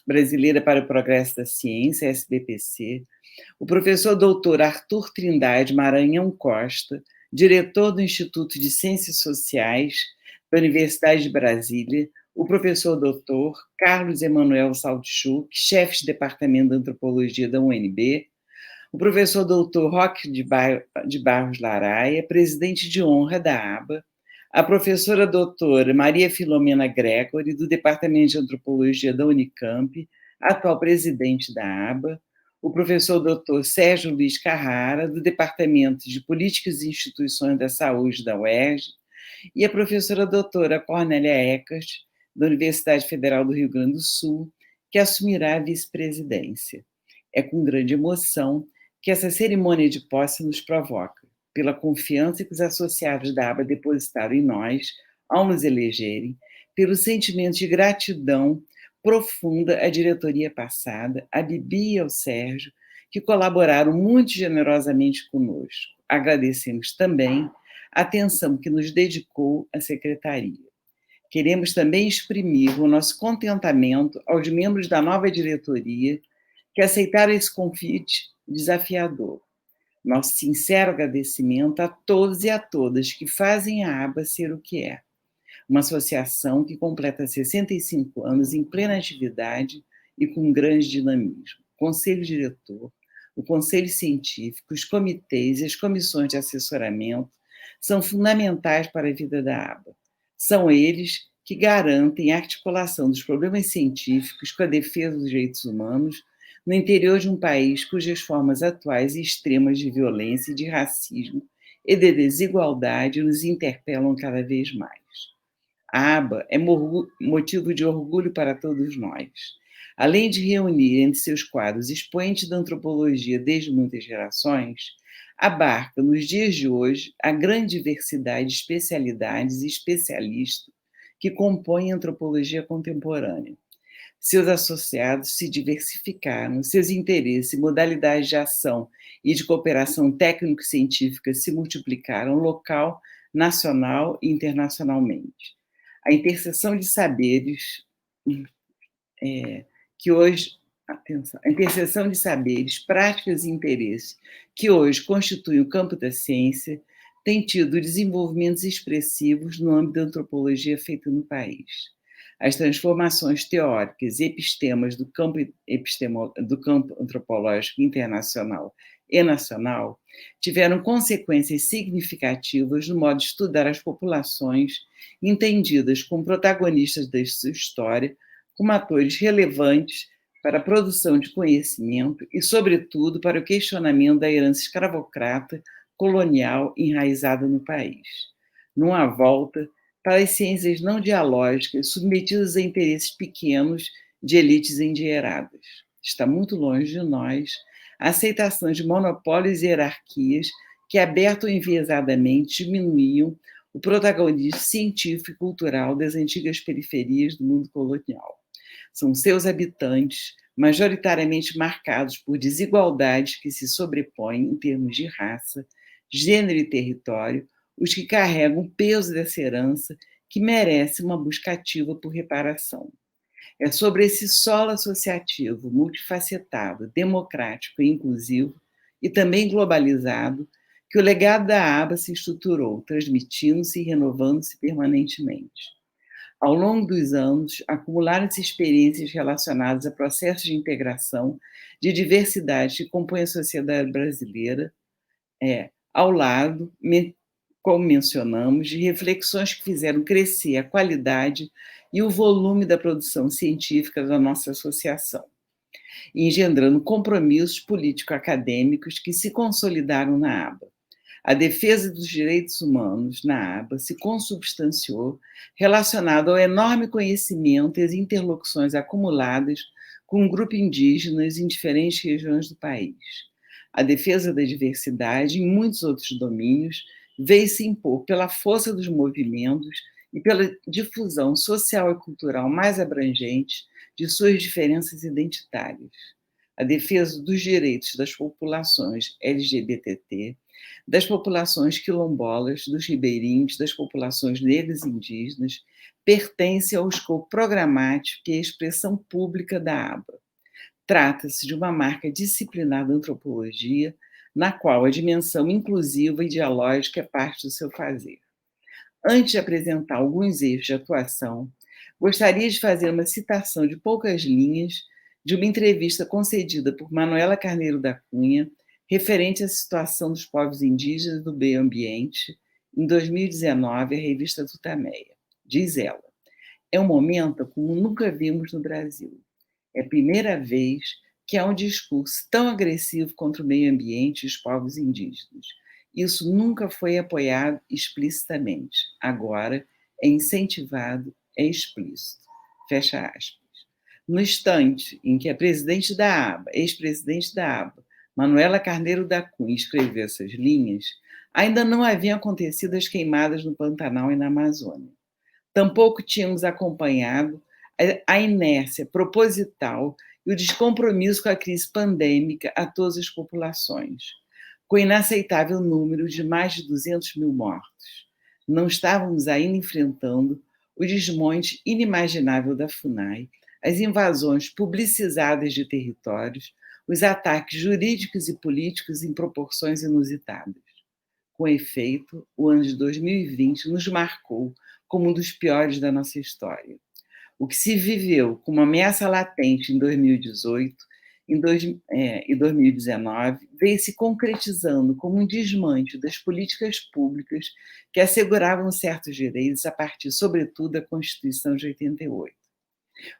Brasileira para o Progresso da Ciência, SBPC, o professor doutor Arthur Trindade Maranhão Costa, diretor do Instituto de Ciências Sociais da Universidade de Brasília, o professor doutor Carlos Emanuel Saltchuk, chefe de Departamento de Antropologia da UNB, o professor doutor Roque de Barros Laraia, presidente de honra da ABA, a professora doutora Maria Filomena Gregory, do Departamento de Antropologia da Unicamp, atual presidente da ABA, o professor doutor Sérgio Luiz Carrara, do Departamento de Políticas e Instituições da Saúde da UERJ, e a professora doutora Cornélia Eckert, da Universidade Federal do Rio Grande do Sul, que assumirá a vice-presidência. É com grande emoção que essa cerimônia de posse nos provoca, pela confiança que os associados da ABA depositaram em nós, ao nos elegerem, pelo sentimento de gratidão profunda à diretoria passada, à Bibi e ao Sérgio, que colaboraram muito generosamente conosco. Agradecemos também a atenção que nos dedicou a secretaria. Queremos também exprimir o nosso contentamento aos membros da nova diretoria que aceitaram esse convite desafiador. Nosso sincero agradecimento a todos e a todas que fazem a ABA ser o que é. Uma associação que completa 65 anos em plena atividade e com grande dinamismo. O Conselho Diretor, o Conselho Científico, os comitês e as comissões de assessoramento são fundamentais para a vida da ABA. São eles que garantem a articulação dos problemas científicos com a defesa dos direitos humanos no interior de um país cujas formas atuais e extremas de violência e de racismo e de desigualdade nos interpelam cada vez mais. A ABA é motivo de orgulho para todos nós. Além de reunir entre seus quadros expoentes da antropologia desde muitas gerações, abarca, nos dias de hoje, a grande diversidade de especialidades e especialistas que compõem a antropologia contemporânea. Seus associados se diversificaram, seus interesses e modalidades de ação e de cooperação técnico-científica se multiplicaram local, nacional e internacionalmente. A interseção de saberes a interseção de saberes, práticas e interesses que hoje constituem o campo da ciência tem tido desenvolvimentos expressivos no âmbito da antropologia feita no país. As transformações teóricas e epistemas do campo antropológico internacional e nacional tiveram consequências significativas no modo de estudar as populações entendidas como protagonistas da sua história, como atores relevantes para a produção de conhecimento e, sobretudo, para o questionamento da herança escravocrata colonial enraizada no país. Numa volta para as ciências não dialógicas submetidas a interesses pequenos de elites endinheiradas. Está muito longe de nós a aceitação de monopólios e hierarquias que, aberto ou enviesadamente, diminuíam o protagonismo científico e cultural das antigas periferias do mundo colonial. São seus habitantes, majoritariamente marcados por desigualdades que se sobrepõem em termos de raça, gênero e território, os que carregam o peso dessa herança que merece uma busca ativa por reparação. É sobre esse solo associativo, multifacetado, democrático e inclusivo, e também globalizado, que o legado da ABA se estruturou, transmitindo-se e renovando-se permanentemente. Ao longo dos anos, acumularam-se experiências relacionadas a processos de integração de diversidade que compõem a sociedade brasileira, ao lado, como mencionamos, de reflexões que fizeram crescer a qualidade e o volume da produção científica da nossa associação, engendrando compromissos político-acadêmicos que se consolidaram na ABA. A defesa dos direitos humanos na aba se consubstanciou relacionado ao enorme conhecimento e as interlocuções acumuladas com um grupo indígenas em diferentes regiões do país. A defesa da diversidade em muitos outros domínios veio se impor pela força dos movimentos e pela difusão social e cultural mais abrangente de suas diferenças identitárias. A defesa dos direitos das populações LGBTT, das populações quilombolas, dos ribeirinhos, das populações negras e indígenas, pertence ao escopo programático e à expressão pública da aba. Trata-se de uma marca disciplinar da antropologia, na qual a dimensão inclusiva e dialógica é parte do seu fazer. Antes de apresentar alguns eixos de atuação, gostaria de fazer uma citação de poucas linhas de uma entrevista concedida por Manuela Carneiro da Cunha, referente à situação dos povos indígenas do meio ambiente, em 2019, à revista Tutameia. Diz ela: é um momento como nunca vimos no Brasil. É a primeira vez que há um discurso tão agressivo contra o meio ambiente e os povos indígenas. Isso nunca foi apoiado explicitamente. Agora é incentivado, é explícito. Fecha aspas. No instante em que a presidente da aba, ex-presidente da aba, Manuela Carneiro da Cunha, escreveu essas linhas, ainda não haviam acontecido as queimadas no Pantanal e na Amazônia. Tampouco tínhamos acompanhado a inércia proposital e o descompromisso com a crise pandêmica a todas as populações, com o inaceitável número de mais de 200 mil mortos. Não estávamos ainda enfrentando o desmonte inimaginável da FUNAI, as invasões publicizadas de territórios, os ataques jurídicos e políticos em proporções inusitadas. Com efeito, o ano de 2020 nos marcou como um dos piores da nossa história. O que se viveu como ameaça latente em 2018 e 2019 veio se concretizando como um desmanche das políticas públicas que asseguravam certos direitos a partir, sobretudo, da Constituição de 88.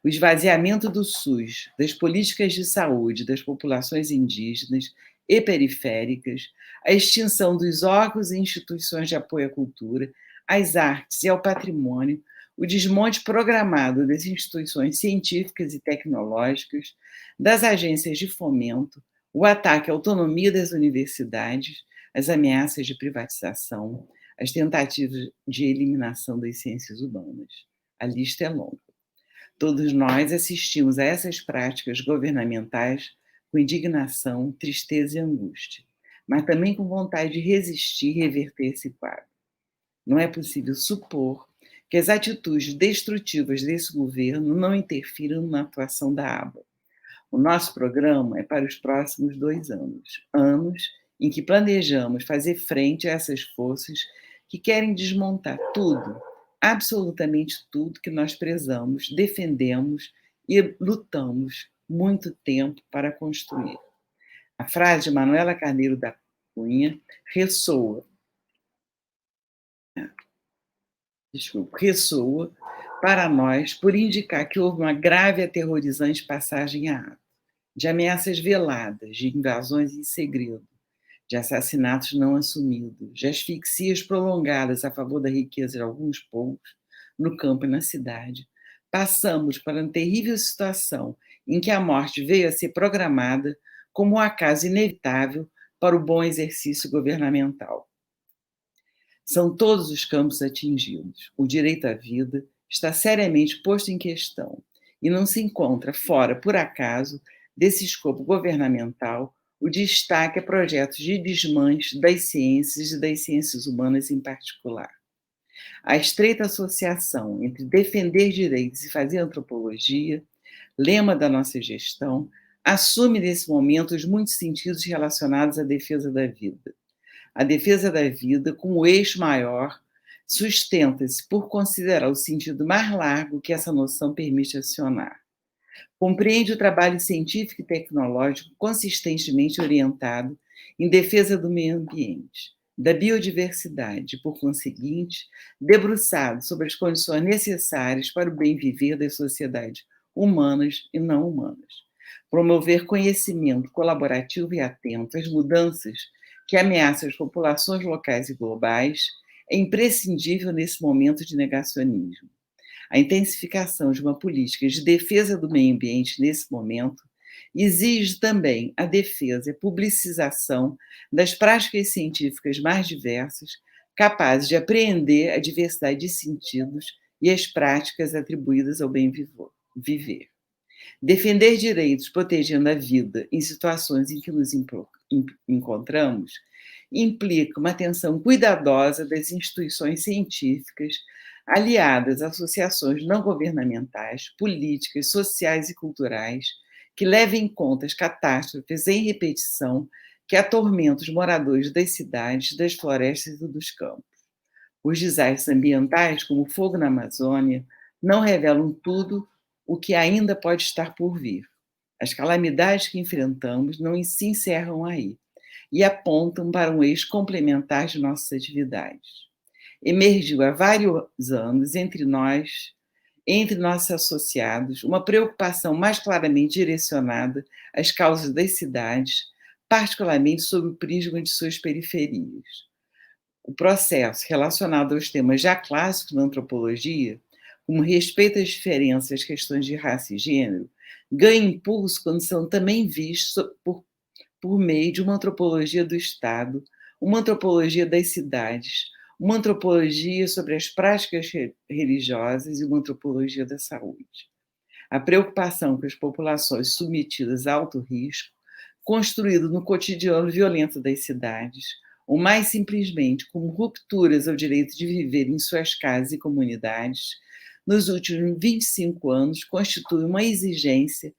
O esvaziamento do SUS, das políticas de saúde das populações indígenas e periféricas, a extinção dos órgãos e instituições de apoio à cultura, às artes e ao patrimônio, o desmonte programado das instituições científicas e tecnológicas, das agências de fomento, o ataque à autonomia das universidades, as ameaças de privatização, as tentativas de eliminação das ciências humanas. A lista é longa. Todos nós assistimos a essas práticas governamentais com indignação, tristeza e angústia, mas também com vontade de resistir e reverter esse quadro. Não é possível supor que as atitudes destrutivas desse governo não interfiram na atuação da aba. O nosso programa é para os próximos 2 anos, anos em que planejamos fazer frente a essas forças que querem desmontar tudo, absolutamente tudo que nós prezamos, defendemos e lutamos muito tempo para construir. A frase de Manuela Carneiro da Cunha ressoa para nós por indicar que houve uma grave e aterrorizante passagem a ato, de ameaças veladas, de invasões em segredo, de assassinatos não assumidos, de asfixias prolongadas a favor da riqueza de alguns poucos, no campo e na cidade. Passamos para uma terrível situação em que a morte veio a ser programada como um acaso inevitável para o bom exercício governamental. São todos os campos atingidos. O direito à vida está seriamente posto em questão e não se encontra fora, por acaso, desse escopo governamental o destaque a projetos de desmanche das ciências e das ciências humanas em particular. A estreita associação entre defender direitos e fazer antropologia, lema da nossa gestão, assume nesse momento os muitos sentidos relacionados à defesa da vida. A defesa da vida, como o eixo maior, sustenta-se por considerar o sentido mais largo que essa noção permite acionar. Compreende o trabalho científico e tecnológico consistentemente orientado em defesa do meio ambiente, da biodiversidade, por conseguinte, debruçado sobre as condições necessárias para o bem viver das sociedades humanas e não humanas. Promover conhecimento colaborativo e atento às mudanças que ameaça as populações locais e globais, é imprescindível nesse momento de negacionismo. A intensificação de uma política de defesa do meio ambiente nesse momento exige também a defesa e publicização das práticas científicas mais diversas, capazes de apreender a diversidade de sentidos e as práticas atribuídas ao bem viver. Defender direitos protegendo a vida em situações em que nos encontramos implica uma atenção cuidadosa das instituições científicas, aliadas a associações não governamentais, políticas, sociais e culturais, que levem em conta as catástrofes em repetição que atormentam os moradores das cidades, das florestas e dos campos. Os desastres ambientais, como o fogo na Amazônia, não revelam tudo o que ainda pode estar por vir. As calamidades que enfrentamos não se encerram aí e apontam para um eixo complementar de nossas atividades. Emergiu há vários anos entre nossos associados, uma preocupação mais claramente direcionada às causas das cidades, particularmente sob o prisma de suas periferias. O processo relacionado aos temas já clássicos na antropologia, como respeito às diferenças, às questões de raça e gênero, ganha impulso quando são também vistos por meio de uma antropologia do Estado, uma antropologia das cidades, uma antropologia sobre as práticas religiosas e uma antropologia da saúde. A preocupação com as populações submetidas a alto risco, construído no cotidiano violento das cidades, ou mais simplesmente como rupturas ao direito de viver em suas casas e comunidades, nos últimos 25 anos constitui uma exigência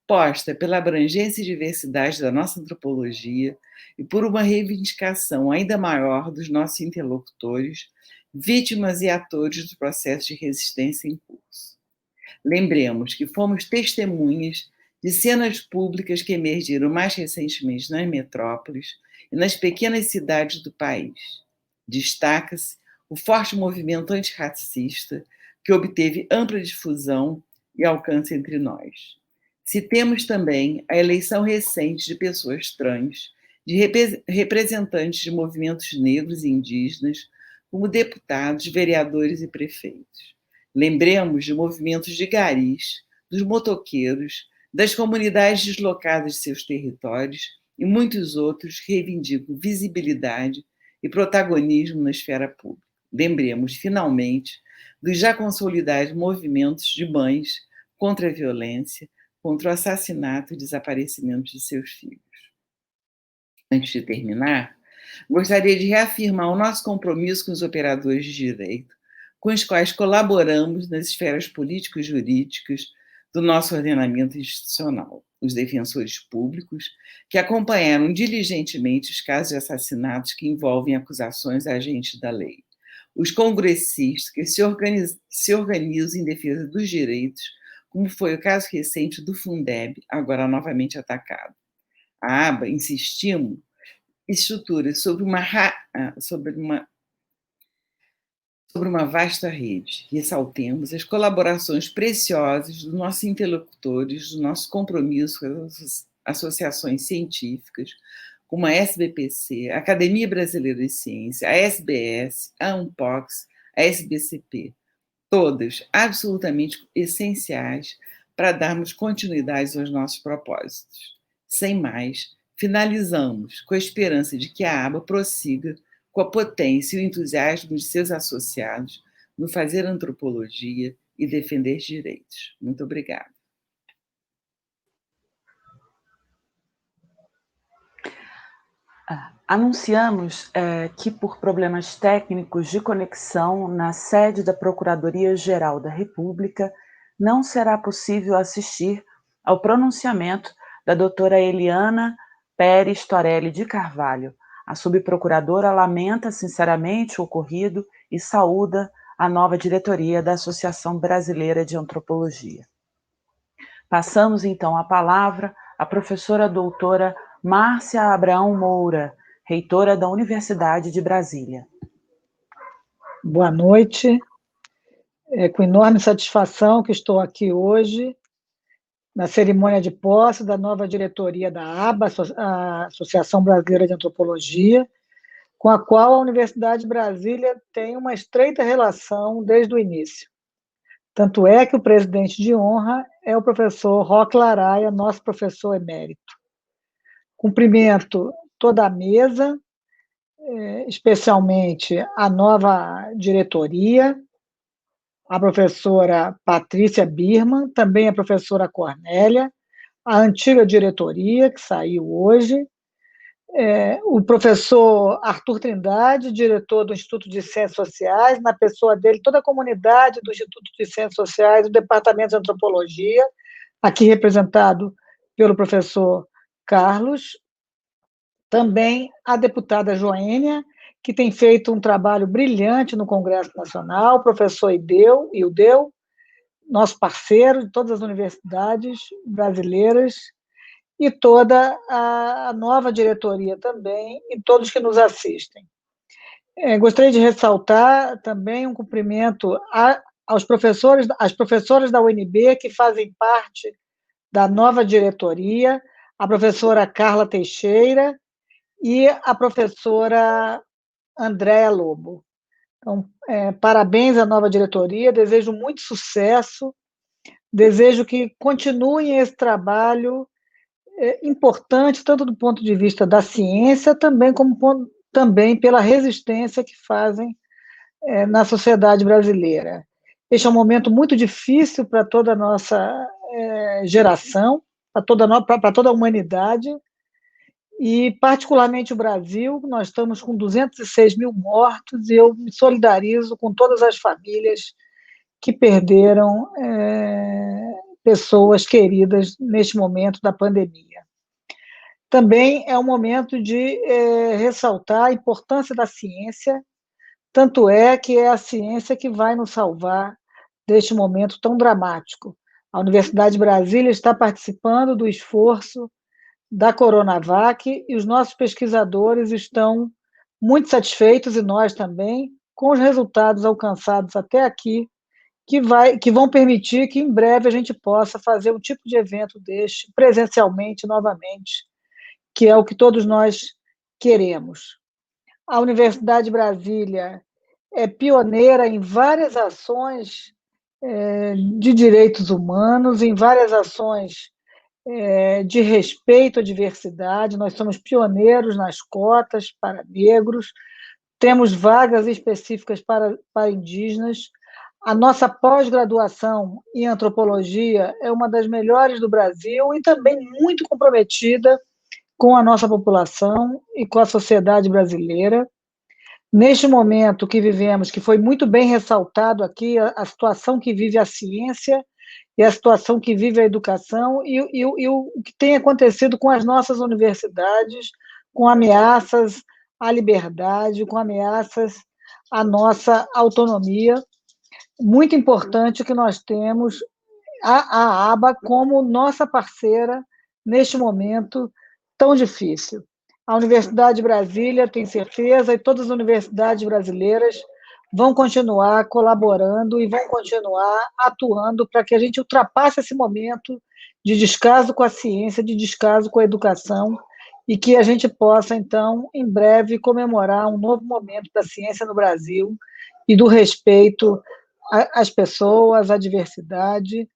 posta pela abrangência e diversidade da nossa antropologia e por uma reivindicação ainda maior dos nossos interlocutores, vítimas e atores do processo de resistência em curso. Lembremos que fomos testemunhas de cenas públicas que emergiram mais recentemente nas metrópoles e nas pequenas cidades do país. Destaca-se o forte movimento antirracista que obteve ampla difusão e alcance entre nós. Citemos também a eleição recente de pessoas trans, de representantes de movimentos negros e indígenas, como deputados, vereadores e prefeitos. Lembremos de movimentos de garis, dos motoqueiros, das comunidades deslocadas de seus territórios e muitos outros que reivindicam visibilidade e protagonismo na esfera pública. Lembremos, finalmente, dos já consolidados movimentos de mães contra a violência, contra o assassinato e desaparecimento de seus filhos. Antes de terminar, gostaria de reafirmar o nosso compromisso com os operadores de direito, com os quais colaboramos nas esferas político-jurídicas do nosso ordenamento institucional, os defensores públicos, que acompanharam diligentemente os casos de assassinatos que envolvem acusações a agentes da lei, os congressistas que se organizam em defesa dos direitos, como foi o caso recente do Fundeb, agora novamente atacado. A aba, insistimos, estrutura sobre uma vasta rede. Ressaltemos as colaborações preciosas dos nossos interlocutores, do nosso compromisso com as associações científicas, como a SBPC, a Academia Brasileira de Ciência, a SBS, a Unpox, a SBCP, todas absolutamente essenciais para darmos continuidade aos nossos propósitos. Sem mais, finalizamos com a esperança de que a aba prossiga com a potência e o entusiasmo de seus associados no fazer antropologia e defender direitos. Muito obrigada. Anunciamos que, por problemas técnicos de conexão na sede da Procuradoria-Geral da República, não será possível assistir ao pronunciamento da doutora Eliana Pérez Torelli de Carvalho. A subprocuradora lamenta sinceramente o ocorrido e saúda a nova diretoria da Associação Brasileira de Antropologia. Passamos, então, a palavra à professora doutora Márcia Abraão Moura, reitora da Universidade de Brasília. Boa noite. É com enorme satisfação que estou aqui hoje na cerimônia de posse da nova diretoria da ABA, a Associação Brasileira de Antropologia, com a qual a Universidade de Brasília tem uma estreita relação desde o início. Tanto é que o presidente de honra é o professor Roque Laraia, nosso professor emérito. Cumprimento toda a mesa, especialmente a nova diretoria, a professora Patrícia Birman, também a professora Cornélia, a antiga diretoria, que saiu hoje, o professor Arthur Trindade, diretor do Instituto de Ciências Sociais, na pessoa dele, toda a comunidade do Instituto de Ciências Sociais, do Departamento de Antropologia, aqui representado pelo professor Carlos, também a deputada Joênia, que tem feito um trabalho brilhante no Congresso Nacional, o professor Ildeu, nosso parceiro de todas as universidades brasileiras, e toda a nova diretoria também, e todos que nos assistem. Gostaria de ressaltar também um cumprimento às professoras da UNB que fazem parte da nova diretoria, a professora Carla Teixeira e a professora Andréa Lobo. Então, parabéns à nova diretoria, desejo muito sucesso, desejo que continuem esse trabalho importante, tanto do ponto de vista da ciência, também pela resistência que fazem na sociedade brasileira. Este é um momento muito difícil para toda a nossa geração, para toda a humanidade, e particularmente o Brasil. Nós estamos com 206 mil mortos, e eu me solidarizo com todas as famílias que perderam pessoas queridas neste momento da pandemia. Também é um momento de ressaltar a importância da ciência, tanto é que é a ciência que vai nos salvar deste momento tão dramático. A Universidade de Brasília está participando do esforço da Coronavac e os nossos pesquisadores estão muito satisfeitos, e nós também, com os resultados alcançados até aqui, que vão permitir que em breve a gente possa fazer um tipo de evento deste presencialmente novamente, que é o que todos nós queremos. A Universidade de Brasília é pioneira em várias ações de direitos humanos, em várias ações de respeito à diversidade. Nós somos pioneiros nas cotas para negros, temos vagas específicas para indígenas. A nossa pós-graduação em antropologia é uma das melhores do Brasil e também muito comprometida com a nossa população e com a sociedade brasileira. Neste momento que vivemos, que foi muito bem ressaltado aqui, a situação que vive a ciência e a situação que vive a educação e o que tem acontecido com as nossas universidades, com ameaças à liberdade, com ameaças à nossa autonomia. Muito importante que nós temos a ABA como nossa parceira neste momento tão difícil. A Universidade de Brasília, tem certeza, e todas as universidades brasileiras vão continuar colaborando e vão continuar atuando para que a gente ultrapasse esse momento de descaso com a ciência, de descaso com a educação, e que a gente possa, então, em breve, comemorar um novo momento da ciência no Brasil e do respeito às pessoas, à diversidade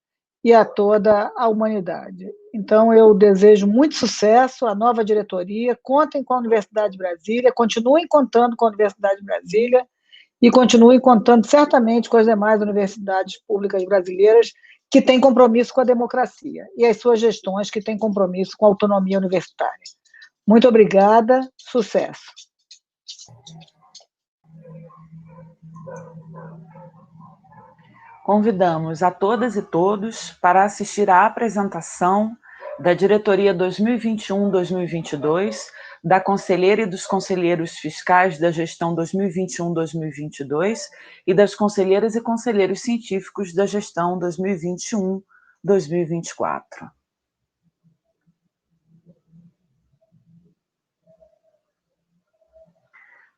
e a toda a humanidade. Então, eu desejo muito sucesso à nova diretoria, contem com a Universidade de Brasília, continuem contando com a Universidade de Brasília e continuem contando certamente com as demais universidades públicas brasileiras que têm compromisso com a democracia e as suas gestões que têm compromisso com a autonomia universitária. Muito obrigada, sucesso. Convidamos a todas e todos para assistir à apresentação da Diretoria 2021-2022, da Conselheira e dos Conselheiros Fiscais da Gestão 2021-2022 e das Conselheiras e Conselheiros Científicos da Gestão 2021-2024.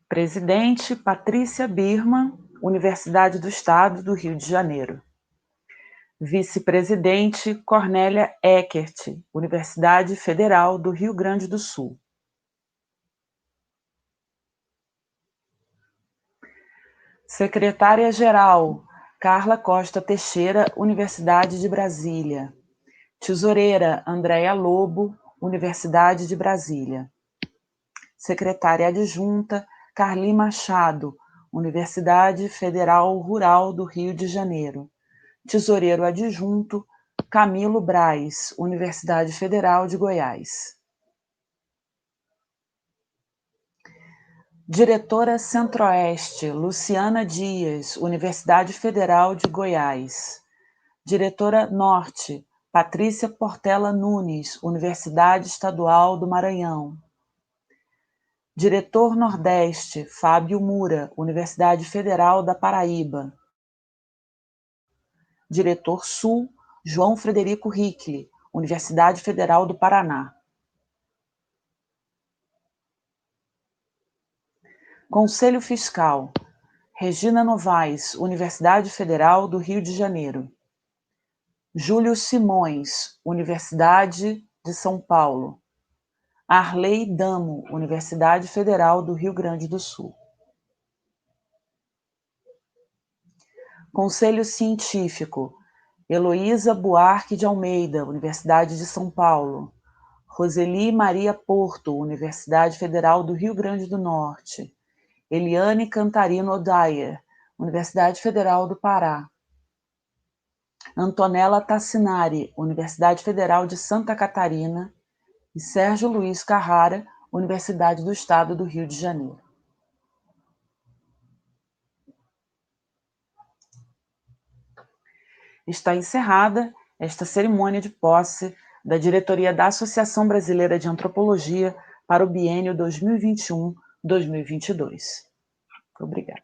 Presidente Patrícia Birman, Universidade do Estado do Rio de Janeiro. Vice-presidente Cornélia Eckert, Universidade Federal do Rio Grande do Sul. Secretária-geral Carla Costa Teixeira, Universidade de Brasília. Tesoureira Andréia Lobo, Universidade de Brasília. Secretária adjunta Carli Machado, Universidade Federal Rural do Rio de Janeiro. Tesoureiro adjunto Camilo Braz, Universidade Federal de Goiás. Diretora Centro-Oeste Luciana Dias, Universidade Federal de Goiás. Diretora Norte Patrícia Portela Nunes, Universidade Estadual do Maranhão. Diretor Nordeste, Fábio Mura, Universidade Federal da Paraíba. Diretor Sul, João Frederico Hickle, Universidade Federal do Paraná. Conselho Fiscal, Regina Novaes, Universidade Federal do Rio de Janeiro. Júlio Simões, Universidade de São Paulo. Arley Damo, Universidade Federal do Rio Grande do Sul. Conselho Científico, Heloísa Buarque de Almeida, Universidade de São Paulo. Roseli Maria Porto, Universidade Federal do Rio Grande do Norte. Eliane Cantarino Odayer, Universidade Federal do Pará. Antonella Tassinari, Universidade Federal de Santa Catarina. E Sérgio Luiz Carrara, Universidade do Estado do Rio de Janeiro. Está encerrada esta cerimônia de posse da diretoria da Associação Brasileira de Antropologia para o biênio 2021-2022. Obrigada.